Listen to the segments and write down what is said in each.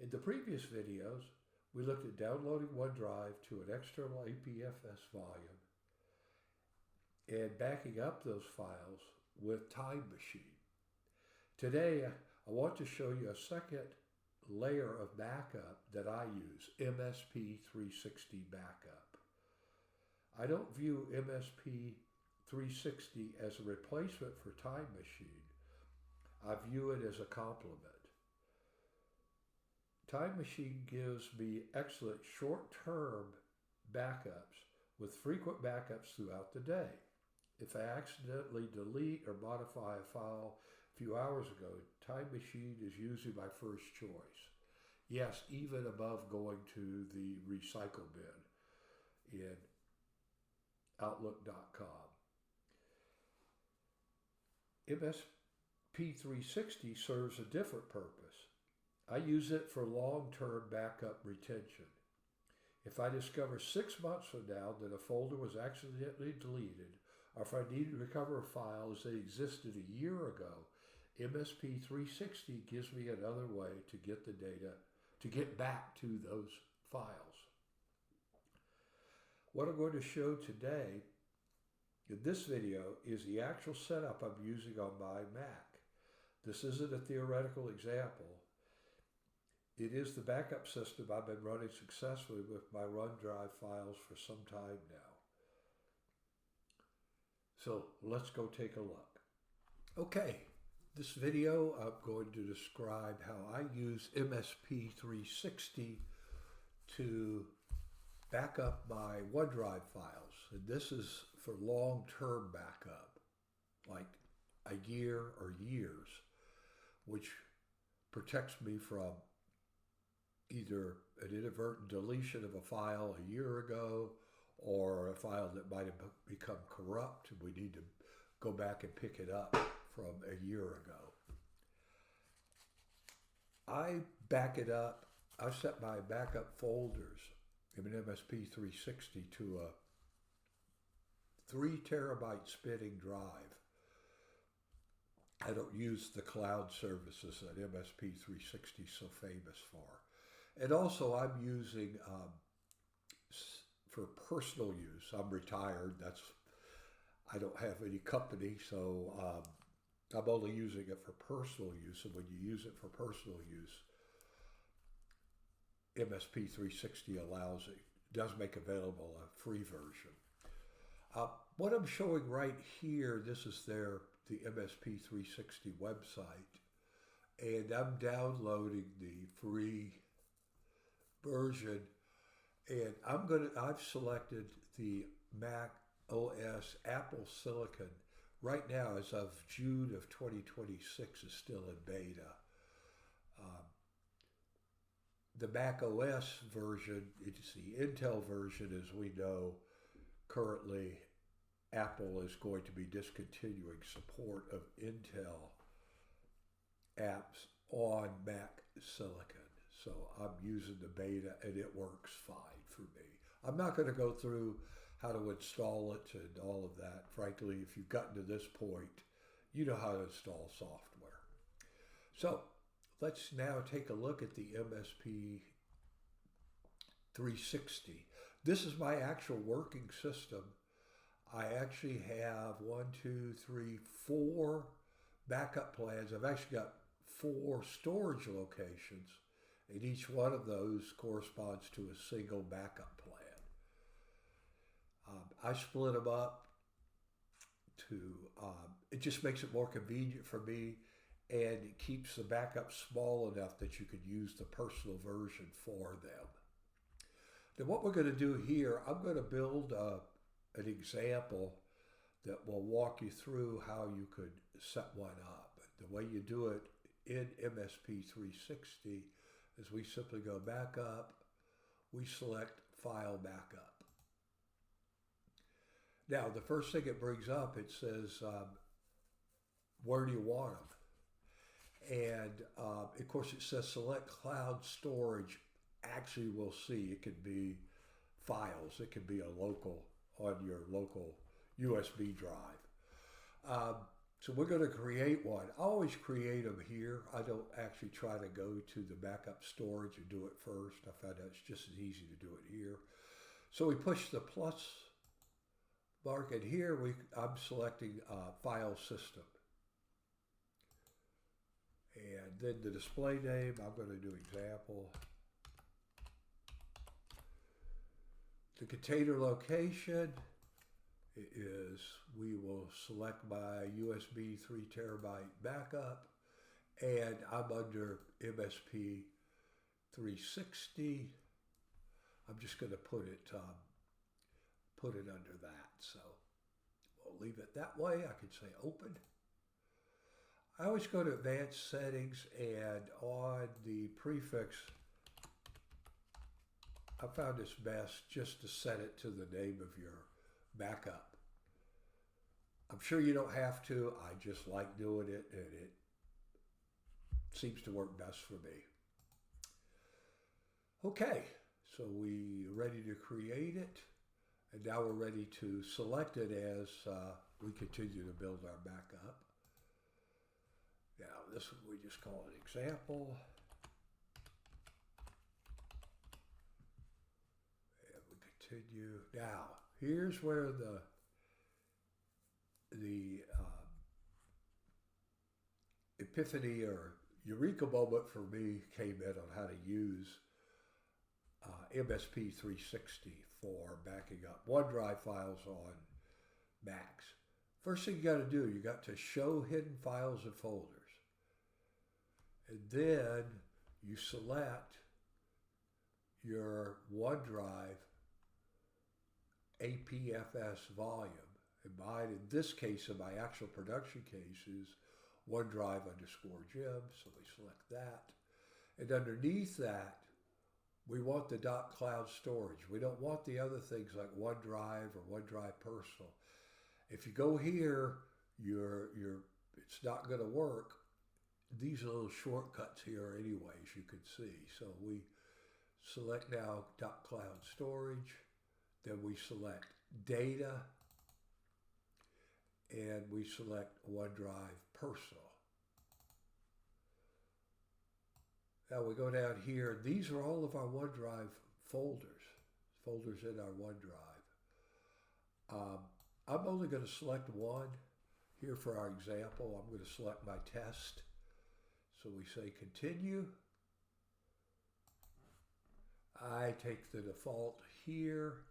In the previous videos, we looked at downloading OneDrive to an external APFS volume and backing up those files with Time Machine. Today, I want to show you a second layer of backup that I use, MSP360 Backup. I don't view MSP360 as a replacement for Time Machine. I view it as a complement. Time Machine gives me excellent short-term backups with frequent backups throughout the day. If I accidentally delete or modify a file a few hours ago, Time Machine is usually my first choice. Yes, even above going to the recycle bin in Outlook.com. MSP360 serves a different purpose. I use it for long-term backup retention. If I discover 6 months from now that a folder was accidentally deleted, or if I need to recover files that existed a year ago, MSP360 gives me another way to get the data, to get back to those files. What I'm going to show today in this video is the actual setup I'm using on my Mac. This isn't a theoretical example. It is the backup system I've been running successfully with my OneDrive files for some time now. So let's go take a look. Okay, this video I'm going to describe how I use MSP360 to back up my OneDrive files. And this is for long-term backup, like a year or years, which protects me from either an inadvertent deletion of a file a year ago or a file that might have become corrupt and we need to go back and pick it up from a year ago. I back it up. I set my backup folders in an MSP360 to a 3 terabyte spinning drive. I don't use the cloud services that MSP360 is so famous for. And also I'm using, for personal use, I'm retired, I don't have any company, so I'm only using it for personal use. And when you use it for personal use, MSP360 does make available a free version. What I'm showing right here, this is the MSP360 website, and I'm downloading the free version, and I've selected the Mac OS Apple Silicon. Right now, as of June of 2026, is still in beta. The Mac OS version, it's the Intel version, as we know. Currently, Apple is going to be discontinuing support of Intel apps on Mac Silicon. So I'm using the beta and it works fine for me. I'm not going to go through how to install it and all of that. Frankly, if you've gotten to this point, you know how to install software. So let's now take a look at the MSP360. This is my actual working system. I actually have 4 backup plans. I've actually got 4 storage locations, and each one of those corresponds to a single backup plan. I split them up to, it just makes it more convenient for me, and it keeps the backup small enough that you could use the personal version for them. Now what we're going to do here, I'm going to build an example that will walk you through how you could set one up. The way you do it in MSP360 is we simply go back up, we select File Backup. Now the first thing it brings up, it says, where do you want them? And of course it says select cloud storage. Actually we'll see it could be files, it could be on your local USB drive. So we're going to create one. I always create them here. I don't actually try to go to the backup storage and do it first. I found out it's just as easy to do it here. So we push the plus mark, and here I'm selecting file system. And then the display name, I'm going to do example. The container location is, we will select my USB 3 terabyte backup, and I'm under MSP360. I'm just going to put it under that. So we'll leave it that way. I can say open. I always go to advanced settings, and on the prefix, I found this best just to set it to the name of your backup. I'm sure you don't have to. I just like doing it, and it seems to work best for me. Okay, so we're ready to create it, and now we're ready to select it as we continue to build our backup. Now this one we just call it example. And we continue. Now, here's where the epiphany or eureka moment for me came in on how to use MSP360 for backing up OneDrive files on Macs. First thing you got to do, you got to show hidden files and folders. And then you select your OneDrive APFS volume. And mine, in this case, in my actual production case, is OneDrive_Jim. So we select that. And underneath that, we want the .cloud storage. We don't want the other things like OneDrive or OneDrive Personal. If you go here, it's not going to work. These are little shortcuts here anyway, as you can see. So we select now .cloud storage. Then we select data. And we select OneDrive Personal. Now we go down here. These are all of our OneDrive folders in our OneDrive. I'm only going to select one. Here for our example, I'm going to select my test. So we say continue. I take the default here.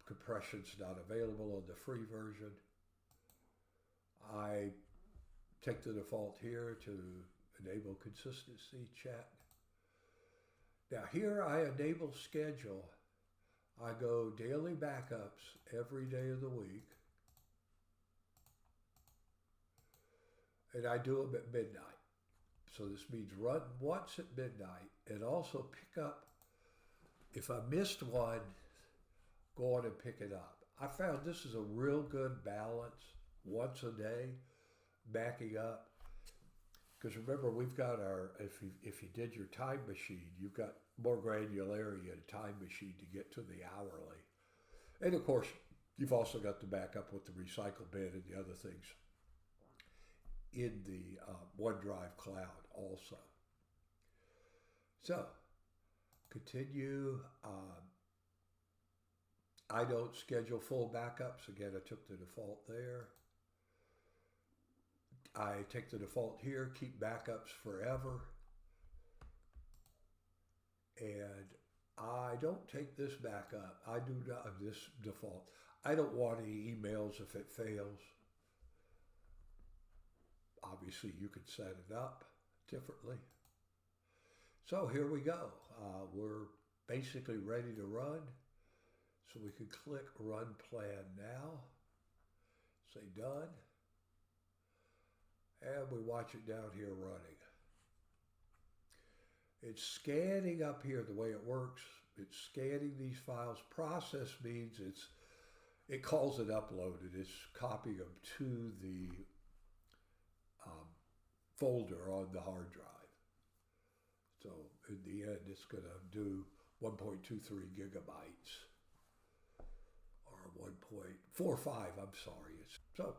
Compression's not available on the free version. I take the default here to enable consistency check. Now here I enable schedule. I go daily backups every day of the week. And I do them at midnight. So this means run once at midnight, and also pick up, if I missed one, go on and pick it up. I found this is a real good balance, once a day, backing up. Because remember, we've got our, if you did your time machine, you've got more granularity in a time machine to get to the hourly. And of course, you've also got the backup with the recycle bin and the other things in the OneDrive cloud also. So, continue. I don't schedule full backups. Again, I took the default there. I take the default here, keep backups forever. And I don't take this backup. I do not, this default. I don't want any emails if it fails. Obviously, you could set it up differently. So here we go. We're basically ready to run. So we can click Run Plan Now. Say Done. And we watch it down here running. It's scanning up here the way it works. It's scanning these files. Process means it calls it uploaded. It's copying them to the folder on the hard drive. So in the end, it's going to do 1.23 gigabytes or 1.45, I'm sorry. So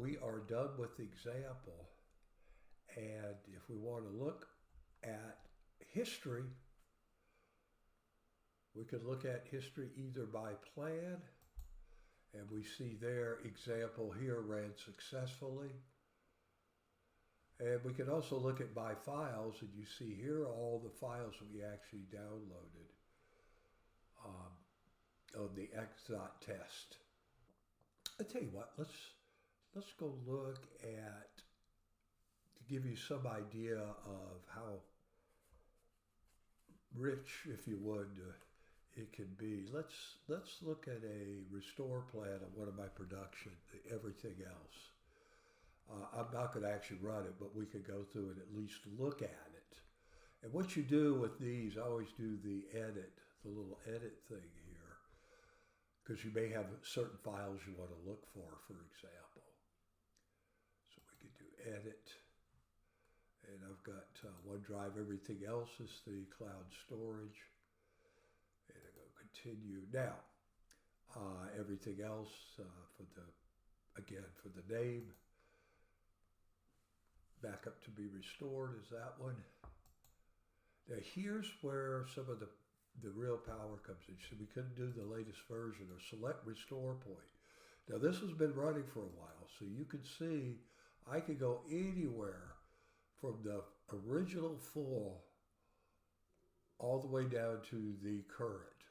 we are done with the example. And if we want to look at history, we could look at history either by plan, and we see their example here ran successfully. And we can also look at by files, and you see here all the files we actually downloaded on the X.test. I tell you what, let's go look at, to give you some idea of how rich, if you would, it can be. Let's look at a restore plan of one of my production, everything else. I'm not going to actually run it, but we could go through and at least look at it. And what you do with these, I always do the edit, the little edit thing here, because you may have certain files you want to look for example. So we could do edit, and I've got OneDrive. Everything else is the cloud storage. And I'm going to continue. Now, everything else for the name, backup to be restored is that one. Now here's where some of the real power comes in. So we couldn't do the latest version or select restore point. Now this has been running for a while, so you can see I could go anywhere from the original full all the way down to the current.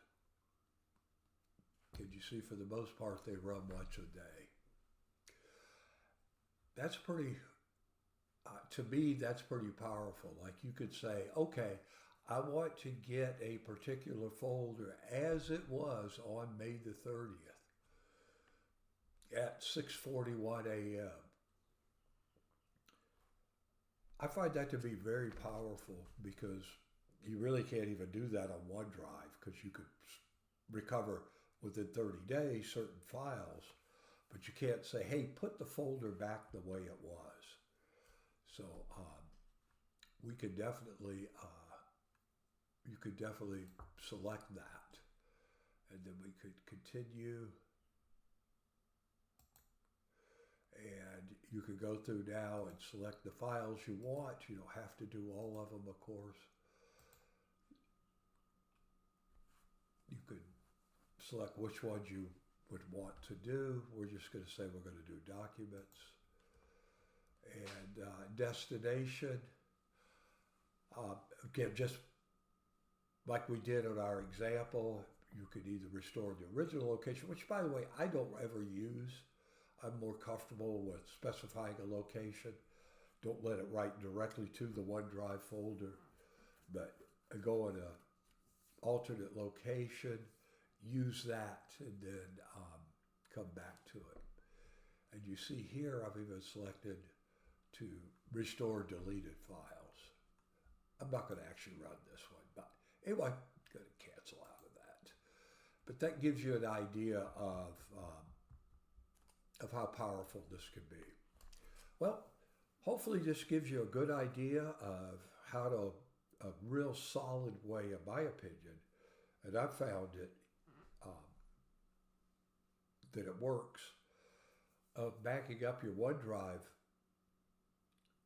Can you see, for the most part, they run once a day. That's pretty, to me, that's pretty powerful. Like you could say, okay, I want to get a particular folder as it was on May the 30th at 6:41 a.m. I find that to be very powerful, because you really can't even do that on OneDrive, because you could recover within 30 days certain files, but you can't say, hey, put the folder back the way it was. So we could definitely, you could definitely select that, and then we could continue. And you could go through now and select the files you want. You don't have to do all of them, of course. You could select which ones you would want to do. We're just going to say we're going to do documents. And destination. Again, just like we did on our example, you could either restore the original location, which, by the way, I don't ever use. I'm more comfortable with specifying a location. Don't let it write directly to the OneDrive folder, but go on an alternate location, use that, and then come back to it. And you see here, I've even selected to restore deleted files. I'm not going to actually run this one, but anyway, I'm going to cancel out of that. But that gives you an idea of how powerful this can be. Well, hopefully this gives you a good idea of how to, a real solid way, in my opinion, and I've found it, that it works, of backing up your OneDrive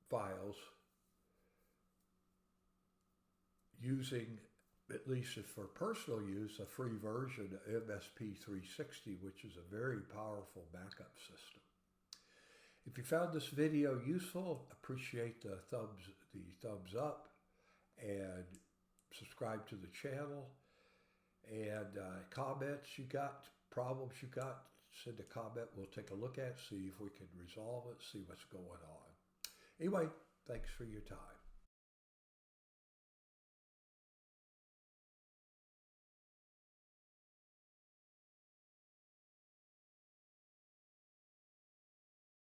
files using, at least for personal use, a free version of MSP360, which is a very powerful backup system. If you found this video useful, appreciate the thumbs up, and subscribe to the channel. And comments you got, problems you got, send a comment. We'll take a look at, see if we can resolve it, see what's going on. Anyway, thanks for your time.